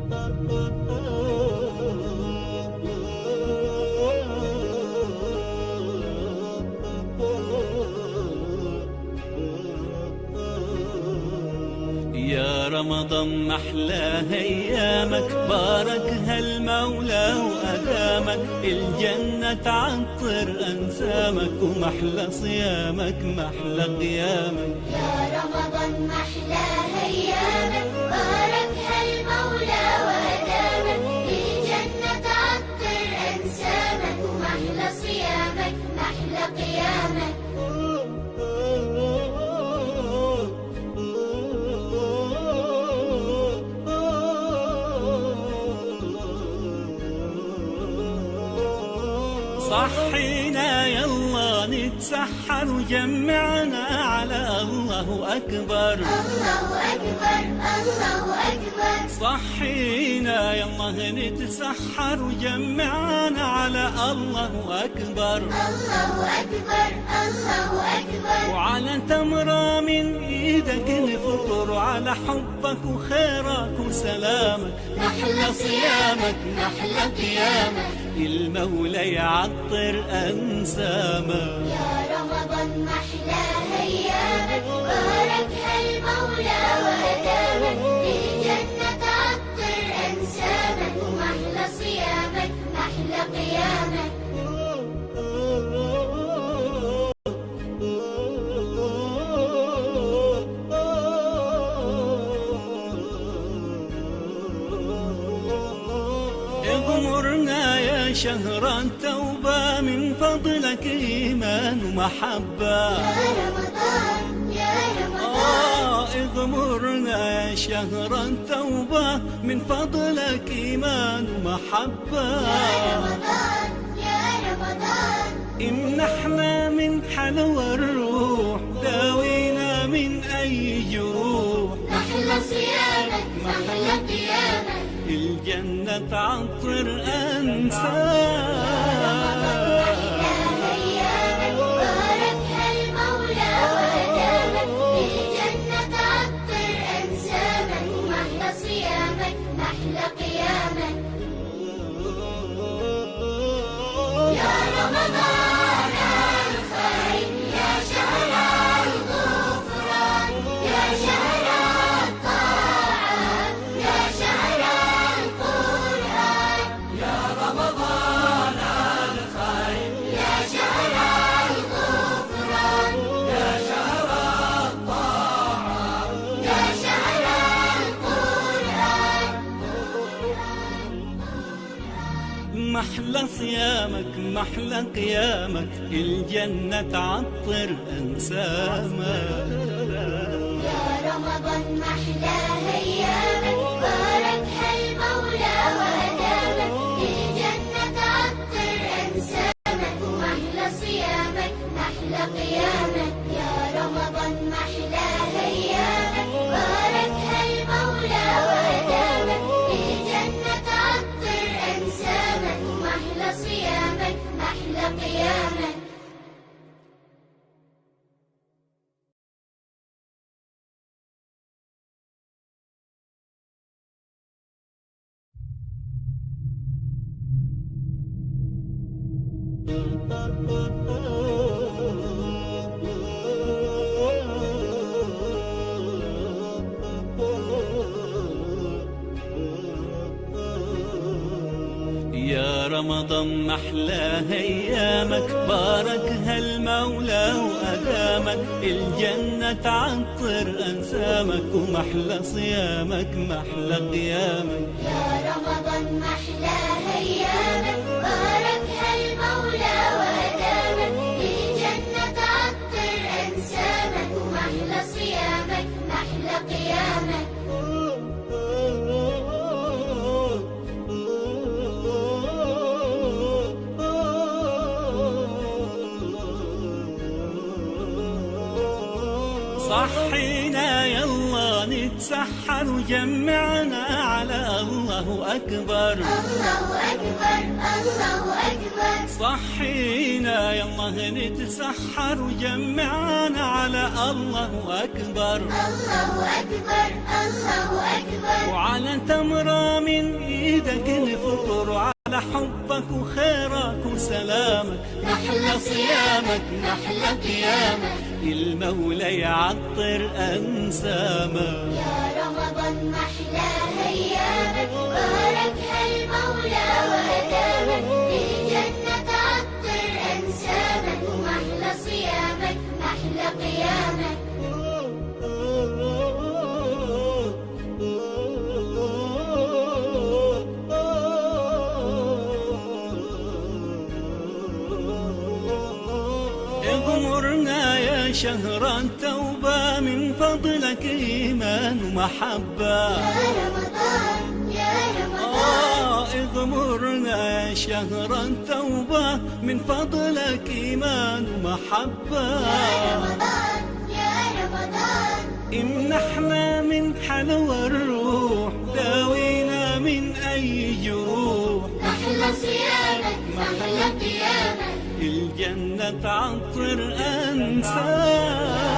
يا رمضان محلى ايامك، باركها المولى وادامك، الجنة تعطر انسامك، ومحلى صيامك محلى قيامك. يا رمضان محلى ايامك، باركها المولى وادامك، الجنة تعطر انسامك، ومحلى صيامك محلى قيامك. صحينا يلا نتسحر، وجمعنا على الله أكبر. الله أكبر الله أكبر. صحينا يلا نتسحر، وجمعنا على الله أكبر. الله أكبر الله أكبر. وعلى تمرة من إيدك نفطر، وعلى حبك وخيرك وسلامك، محلى صيامك محلى قيامك. المولى يعطر أنسامك. يا رمضان محلى أيامك، باركها المولى وأدامك، الجنة تعطر أنسامك، ومحلى صيامك محلى قيامك. اغمرنا يا شهر التوبة، من فضلك إيمان ومحبة. يا رمضان يا رمضان. اغمرنا يا شهر التوبة، من فضلك إيمان ومحبة. يا رمضان يا رمضان. امنحنا من حلوى الروح، داوينا من أي جروح، محلى صيامك محلى قيامك. الجنة تعطر أنسامك. أيامك، باركها المولى وأدامك، الجنة تعطر أنسامك، ومحلى صيامك محلى قيامك. يا رمضان الخير، يا شهر الغفران، يا شهر الطاعات، يا شهر القرآن. يا رمضان الخير، يا شهر الغفران، يا شهر الطاعة، يا شهر القرآن. محلى صيامك محلى قيامك، الجنة تعطر أنسامك. يا رمضان محلى أيامك، باركها المولى وأدامك، الجنة تعطر أنسامك، ومحلى صيامك محلى قيامك. يا رمضان محلى أيامك، باركها المولى وأدامك، الجنة تعطر أنسامك، ومحلى صيامك محلى قيامك. يا رمضان محلى ايامك، باركها المولى وادامك، الجنة تعطر انسامك، ومحلى صيامك محلى قيامك. يا رمضان محلى أيامك، باركها المولى وأدامك، الجنة تعطر أنسامك، ومحلى صيامك محلى قيامك. صحينا يلا نتسحر، وجمعنا على الله أكبر. الله أكبر الله أكبر. أكبر. صحينا يلا نتسحر وجمعنا على الله أكبر. الله أكبر الله أكبر. وعلى تمرة من إيدك نفطر على حبك وخيرك وسلامك. نحلى صيامك نحلى قيامك المولى يعطر أنسامك. يا رمضان محلى أيامك باركها المولى وأدامك. للجنة تعطر أنسامك ومحلى صيامك محلى قيامك. اغمرنا يا شهر التوبة من فضلك إيمان ومحبة. يا رمضان يا رمضان. اغمرنا يا شهر التوبة من فضلك إيمان ومحبة. يا رمضان يا رمضان. امنحنا من حلوى الروح داوينا من أي جروح. محلى صيامك محلى قيامك. الجنة تعطر أنسامك.